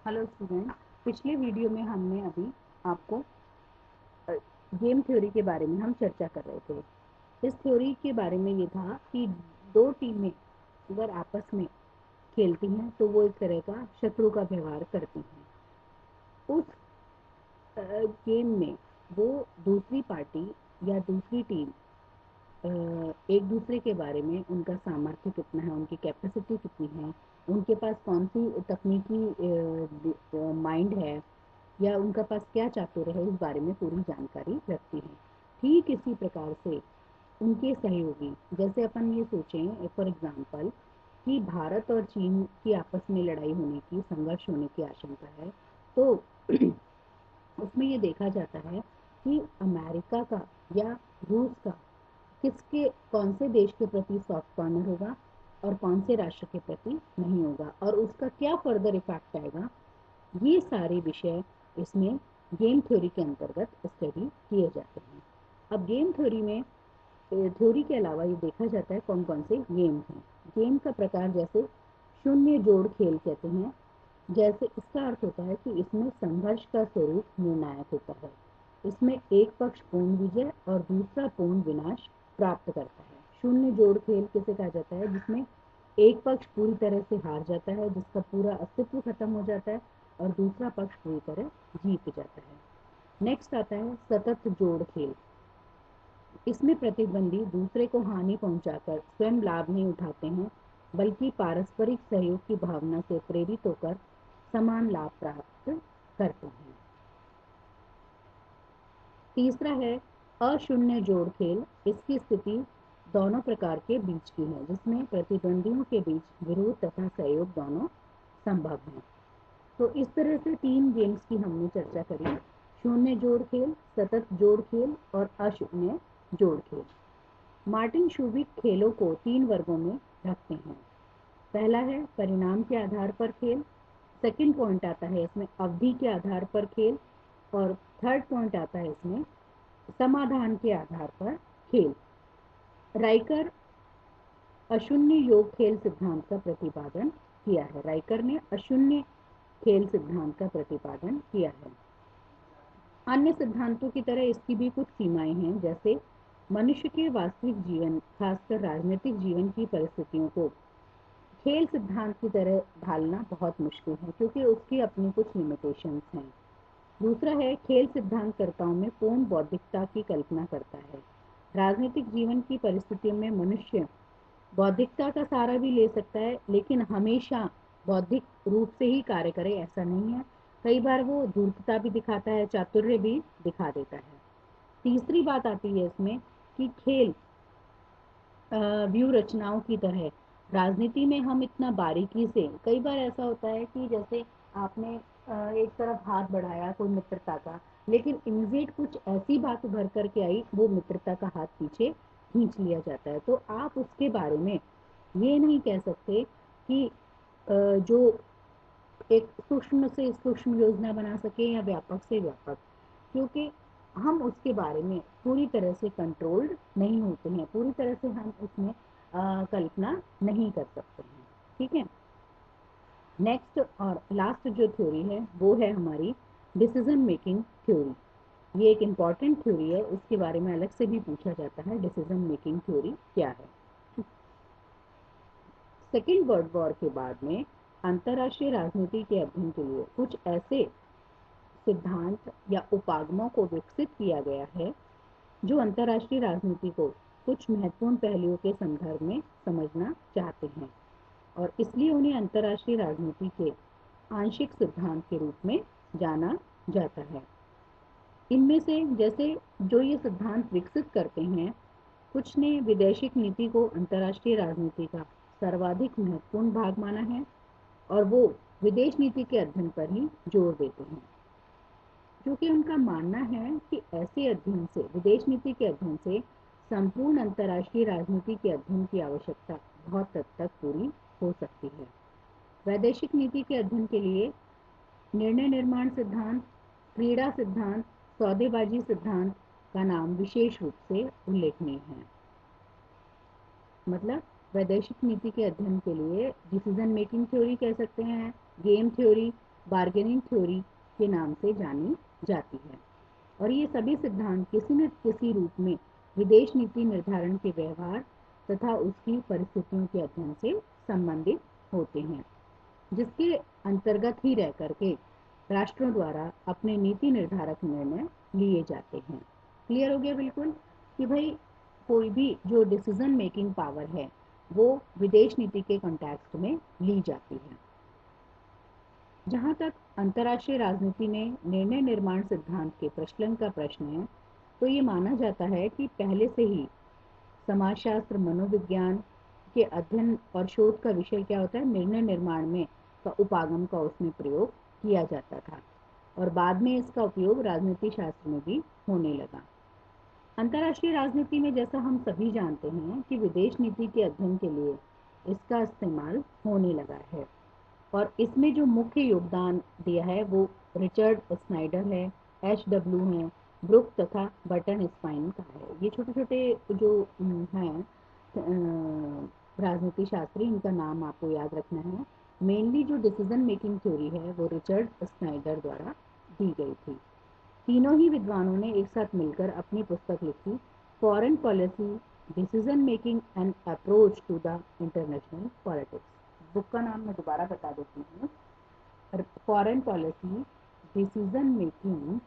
Hello student. पिछले video में हमने अभी आपको गेम थ्योरी के बारे में हम चर्चा कर रहे थे। इस थ्योरी के बारे में ये था कि दो टीमें अगर आपस में खेलती हैं तो वो एक तरह का शत्रु का व्यवहार करती हैं। उस गेम में वो दूसरी पार्टी या दूसरी टीम एक दूसरे के बारे में, उनका सामर्थ्य कितना है, उनकी कैपेसिटी कितनी है, उनके पास कौन सी तकनीकी माइंड है या उनका पास क्या चातुर्य है, इस बारे में पूरी जानकारी रखती है। ठीक इसी प्रकार से उनके सहयोगी, जैसे अपन ये सोचें फॉर एग्जांपल कि भारत और चीन की आपस में लड़ाई होने की, संघर्ष होने की आशंका है, तो उसमें ये देखा जाता है कि अमेरिका का या रूस का किसके, कौन से देश के प्रति सॉफ्ट कॉर्नर होगा और कौन से राष्ट्र के प्रति नहीं होगा और उसका क्या फर्दर इफेक्ट आएगा, ये सारे विषय इसमें गेम थ्योरी के अंतर्गत स्टडी किए जाते हैं। अब गेम थ्योरी में थ्योरी के अलावा ये देखा जाता है कौन कौन से गेम्स हैं। गेम का प्रकार जैसे शून्य जोड़ खेल कहते हैं। जैसे इसका अर्थ होता है कि इसमें संघर्ष का स्वरूप निर्णायक होता है। इसमें एक पक्ष पूर्ण विजय और दूसरा पूर्ण विनाश प्राप्त करता है। शून्य जोड़ खेल किसे कहा जाता है? जिसमें एक पक्ष पूरी तरह से हार जाता है, जिसका पूरा अस्तित्व खत्म हो जाता है, और दूसरा पक्ष पूरी तरह जीत जाता है। नेक्स्ट आता है सतत जोड़ खेल। इसमें प्रतिद्वंदी दूसरे को हानि पहुंचाकर स्वयं लाभ नहीं उठाते हैं, बल्कि पारस्परिक सहयोग की भावना से प्रेरित होकर समान लाभ प्राप्त करते हैं। तीसरा है अशून्य जोड़ खेल। इसकी स्थिति दोनों प्रकार के बीच की है, जिसमें प्रतिद्वंदियों के बीच विरोध तथा सहयोग दोनों संभव हैं। तो इस तरह से 3 गेम्स की हमने चर्चा करी: शून्य जोड़ खेल, सतत जोड़ खेल और अशून्य जोड़ खेल। मार्टिन शूबिक खेलों को 3 वर्गों में रखते हैं। पहला है परिणाम के आधार पर खेल, सेकंड पॉइंट आता है इसमें अवधि के आधार पर खेल, और थर्ड पॉइंट आता है इसमें समाधान के आधार पर खेल। राइकर अशून्य योग खेल सिद्धांत का प्रतिपादन किया है। राइकर ने अशून्य खेल सिद्धांत का प्रतिपादन किया है। अन्य सिद्धांतों की तरह इसकी भी कुछ सीमाएं हैं, जैसे मनुष्य के वास्तविक जीवन, खासकर राजनीतिक जीवन की परिस्थितियों को खेल सिद्धांत की तरह ढालना बहुत मुश्किल है, क्योंकि उसकी अपनी कुछ लिमिटेशंस हैं। दूसरा है खेल सिद्धांतकर्ताओं में पूर्ण बौद्धिकता की कल्पना करता है। राजनीतिक जीवन की परिस्थितियों में मनुष्य बौद्धिकता का सहारा भी ले सकता है, लेकिन हमेशा बौद्धिक रूप से ही कार्य करे ऐसा नहीं है। कई बार वो धूर्तता भी दिखाता है, चातुर्य भी दिखा देता है। तीसरी बात आती है इसमें कि खेल व्यू रचनाओं की तरह राजनीति में हम इतना बारीकी से, कई बार ऐसा होता है कि जैसे आपने एक तरफ हाथ बढ़ाया कोई मित्रता का, लेकिन इमीडिएट कुछ ऐसी बात उभर करके आई, वो मित्रता का हाथ पीछे खींच लिया जाता है। तो आप उसके बारे में ये नहीं कह सकते कि जो एक सूक्ष्म से सूक्ष्म योजना बना सके या व्यापक से व्यापक, क्योंकि हम उसके बारे में पूरी तरह से कंट्रोल्ड नहीं होते हैं, पूरी तरह से हम उसमें कल्पना नहीं कर सकते हैं। ठीक है। नेक्स्ट और लास्ट जो थ्योरी है वो है हमारी डिसीजन मेकिंग थ्योरी। ये एक इम्पॉर्टेंट थ्योरी है, इसके बारे में अलग से भी पूछा जाता है, डिसीजन मेकिंग थ्योरी क्या है। सेकेंड वर्ल्ड वॉर के बाद में अंतर्राष्ट्रीय राजनीति के अध्ययन के लिए कुछ ऐसे सिद्धांत या उपागमों को विकसित किया गया है जो अंतर्राष्ट्रीय राजनीति को कुछ महत्वपूर्ण पहलुओं के संदर्भ में समझना चाहते हैं, और इसलिए उन्हें अंतर्राष्ट्रीय राजनीति के आंशिक सिद्धांत के रूप में जाना जाता है। इनमें से जैसे जो ये सिद्धांत विकसित करते हैं, कुछ ने विदेशिक नीति को अंतर्राष्ट्रीय राजनीति का सर्वाधिक महत्वपूर्ण भाग माना है, और वो विदेश नीति के अध्ययन पर ही जोर देते हैं, क्योंकि उनका मानना है कि ऐसे अध्ययन से, विदेश नीति के अध्ययन से संपूर्ण अंतर्राष्ट्रीय राजनीति के अध्ययन की आवश्यकता बहुत हद तक पूरी हो सकती है। वैदेशिक नीति के अध्ययन के लिए निर्णय निर्माण सिद्धांत, क्रीड़ा सिद्धांत, सौदेबाजी सिद्धांत का नाम विशेष रूप से उल्लेखनीय है। मतलब वैदेशिक नीति के अध्ययन के लिए डिसीजन मेकिंग थ्योरी कह सकते हैं, गेम थ्योरी, बार्गेनिंग थ्योरी के नाम से जानी जाती है। और ये सभी सिद्धांत किसी न किसी रूप में विदेश नीति निर्धारण के व्यवहार तथा उसकी परिस्थितियों के अध्ययन से संबंधित होते हैं, जिसके अंतर्गत ही रह करके राष्ट्रों द्वारा अपने नीति निर्धारक निर्णय लिए जाते हैं। क्लियर हो गया बिल्कुल कि भाई कोई भी जो डिसीजन मेकिंग पावर है वो विदेश नीति के कॉन्टेक्स्ट में ली जाती है। जहाँ तक अंतर्राष्ट्रीय राजनीति में निर्णय निर्माण सिद्धांत के प्रचलन का प्रश्न है, तो ये माना जाता है कि पहले से ही समाजशास्त्र मनोविज्ञान के अध्ययन और शोध का विषय क्या होता है, निर्णय निर्माण में का उपागम का उसमें प्रयोग किया जाता था और बाद में इसका उपयोग राजनीति शास्त्र में भी होने लगा। अंतर्राष्ट्रीय राजनीति में जैसा हम सभी जानते हैं कि विदेश नीति के अध्ययन के लिए इसका इस्तेमाल होने लगा है और इसमें जो मुख्य योगदान दिया है वो रिचर्ड स्नाइडर है, HW है, ब्रुक तथा बटन स्पाइन का है। ये छोटे छोटे जो हैं राजनीति शास्त्री, इनका नाम आपको याद रखना है। मेनली जो डिसीजन मेकिंग थ्योरी है वो रिचर्ड स्नाइडर द्वारा दी गई थी। तीनों ही विद्वानों ने एक साथ मिलकर अपनी पुस्तक लिखी, foreign policy decision making and approach to the international politics. Book का नाम मैं दोबारा बता देती हूँ, foreign policy decision making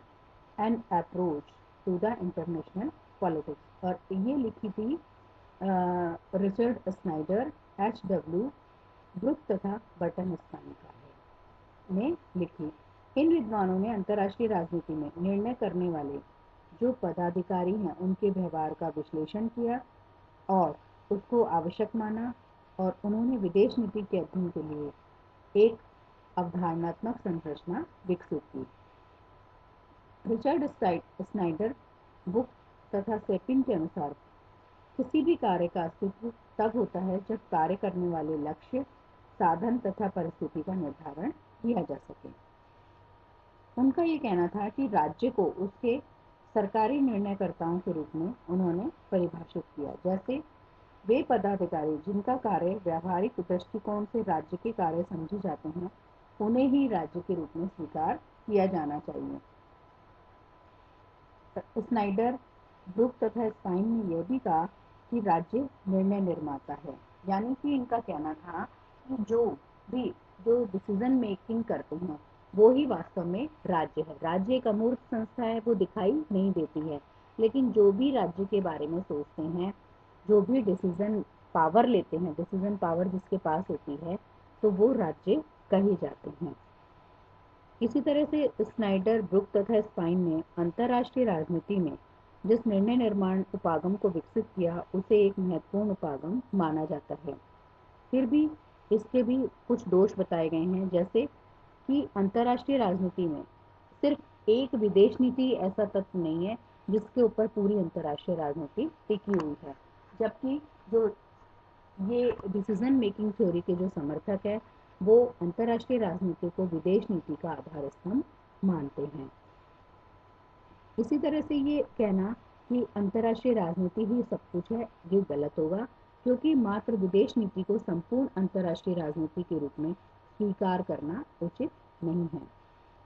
and approach to the international politics. और ये लिखी थी रिचर्ड स्नाइडर, HW, ब्रुक तथा बटन स्पाइन का है ने लिखी। इन विद्वानों ने अंतर्राष्ट्रीय राजनीति में निर्णय करने वाले जो पदाधिकारी हैं उनके व्यवहार का विश्लेषण किया और उसको आवश्यक माना और उन्होंने विदेश नीति के अध्ययन के लिए एक अवधारणात्मक संरचना विकसित की। रिचर्ड स्नाइडर बुक तथा सेपिन के अनुसार किसी भी कार्य का अस्तित्व तब होता है जब कार्य करने वाले लक्ष्य, साधन तथा परिस्थिति का निर्धारण किया जा सके। उनका ये कहना था कि राज्य को उसके सरकारी निर्णयकर्ताओं के रूप में उन्होंने परिभाषित किया। जैसे वे पदाधिकारी जिनका कार्य व्यावहारिक दृष्टिकोण से राज्य के कार्य समझे जाते हैं, उन्हें ही राज्य के रूप में स्वीकार किया जाना चाहिए। स्नाइडर, ब्रुक तथा स्पाइन ने यह भी कहा कि राज्य निर्णय निर्माता है, यानी कि इनका कहना था कि जो डिसीजन मेकिंग करते हैं वो ही वास्तव में राज्य है। राज्य एक अमूर्त संस्था है, वो दिखाई नहीं देती है, लेकिन जो भी राज्य के बारे में सोचते हैं, जो भी डिसीजन पावर लेते हैं, डिसीजन पावर जिसके पास होती है, तो वो राज्य कहे जाते हैं। इसी तरह से स्नाइडर, ब्रुक तथा स्पाइन ने अंतर्राष्ट्रीय राजनीति में जिस निर्णय निर्माण उपागम को विकसित किया उसे एक महत्वपूर्ण उपागम माना जाता है। फिर भी इसके भी कुछ दोष बताए गए हैं, जैसे कि अंतर्राष्ट्रीय राजनीति में सिर्फ एक विदेश नीति ऐसा तत्व नहीं है जिसके ऊपर पूरी अंतर्राष्ट्रीय राजनीति टिकी हुई है, जबकि जो ये डिसीजन मेकिंग थ्योरी के जो समर्थक है वो अंतर्राष्ट्रीय राजनीति को विदेश नीति का आधार स्तंभ मानते हैं। इसी तरह से ये कहना कि अंतर्राष्ट्रीय राजनीति ही सब कुछ है, ये गलत होगा, क्योंकि मात्र विदेश नीति को संपूर्ण अंतर्राष्ट्रीय राजनीति के रूप में स्वीकार करना उचित नहीं है।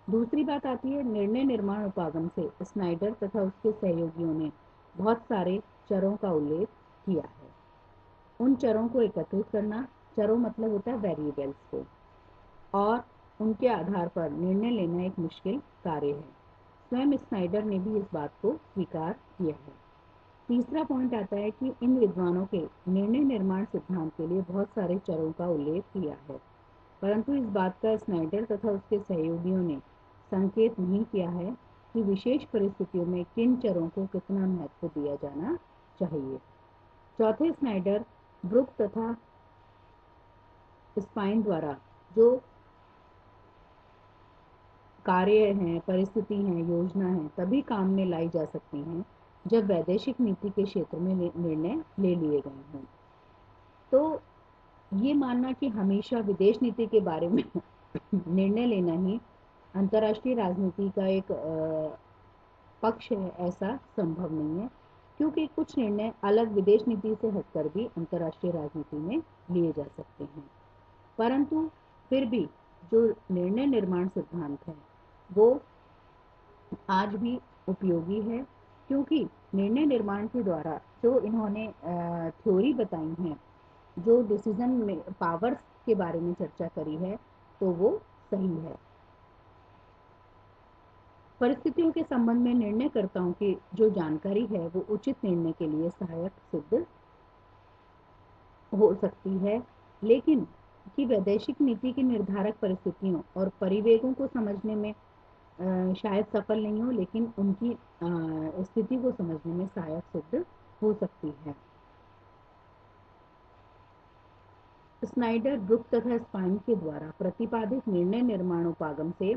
दूसरी बात आती है निर्णय निर्माण उपागम से स्नाइडर तथा उसके सहयोगियों ने बहुत सारे चरों का उल्लेख किया है। उन चरों को एकत्रित करना, चरों मतलब होता है वेरिएबल्स को, और उनके आधार पर निर्णय लेना एक मुश्किल कार्य है। स्वयं स्नाइडर ने भी इस बात को स्वीकार किया है। तीसरा पॉइंट आता है कि इन विद्वानों के निर्णय निर्माण सिद्धांत के लिए बहुत सारे चरों का उल्लेख किया है, परंतु इस बात का स्नाइडर तथा उसके सहयोगियों ने संकेत नहीं किया है कि विशेष परिस्थितियों में किन चरों को कितना महत्व दिया जाना चाहिए। चौथे, स्नाइडर, ब्रुक तथा स्पाइन द्वारा जो कार्य हैं, परिस्थिति हैं, योजना है, तभी काम में लाई जा सकती हैं जब वैदेशिक नीति के क्षेत्र में निर्णय ले लिए गए हों। तो ये मानना कि हमेशा विदेश नीति के बारे में निर्णय लेना ही अंतर्राष्ट्रीय राजनीति का एक पक्ष है, ऐसा संभव नहीं है, क्योंकि कुछ निर्णय अलग विदेश नीति से हटकर भी अंतर्राष्ट्रीय राजनीति में लिए जा सकते हैं। परंतु फिर भी जो निर्णय निर्माण सिद्धांत है वो आज भी उपयोगी है, क्योंकि निर्णय निर्माण के द्वारा जो इन्होंने थ्योरी बताई हैं, जो डिसीजन में पावर्स के बारे में चर्चा करी है, तो वो सही है। परिस्थितियों के संबंध में निर्णयकर्ताओं की जो जानकारी है वो उचित निर्णय के लिए सहायक सिद्ध हो सकती है, लेकिन कि वैदेशिक नीति की निर्धारक परिस्थितियों और परिवेगों को समझने में शायद सफल नहीं हो, लेकिन उनकी स्थिति को समझने में सहायक सिद्ध हो सकती है। स्नाइडर, ब्रुक तथा स्पाइन के द्वारा प्रतिपादित निर्णय निर्माण उपागम से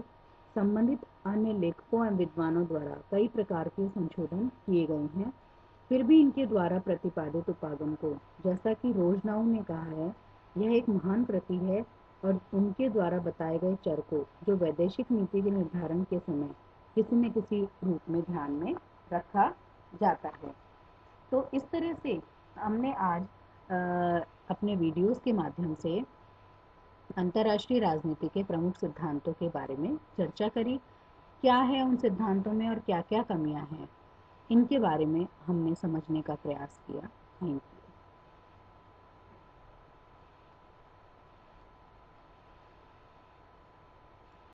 संबंधित अन्य लेखकों एवं विद्वानों द्वारा कई प्रकार के संशोधन किए गए हैं। फिर भी इनके द्वारा प्रतिपादित उपागम को, जैसा कि रोजनाऊ ने कहा है, यह एक महान प्रति है और उनके द्वारा बताए गए चर को जो वैदेशिक नीति के निर्धारण के समय किसी न किसी रूप में ध्यान में रखा जाता है। तो इस तरह से हमने आज अपने वीडियोस के माध्यम से अंतर्राष्ट्रीय राजनीति के प्रमुख सिद्धांतों के बारे में चर्चा करी। क्या है उन सिद्धांतों में और क्या क्या कमियां हैं, इनके बारे में हमने समझने का प्रयास किया। Thank you.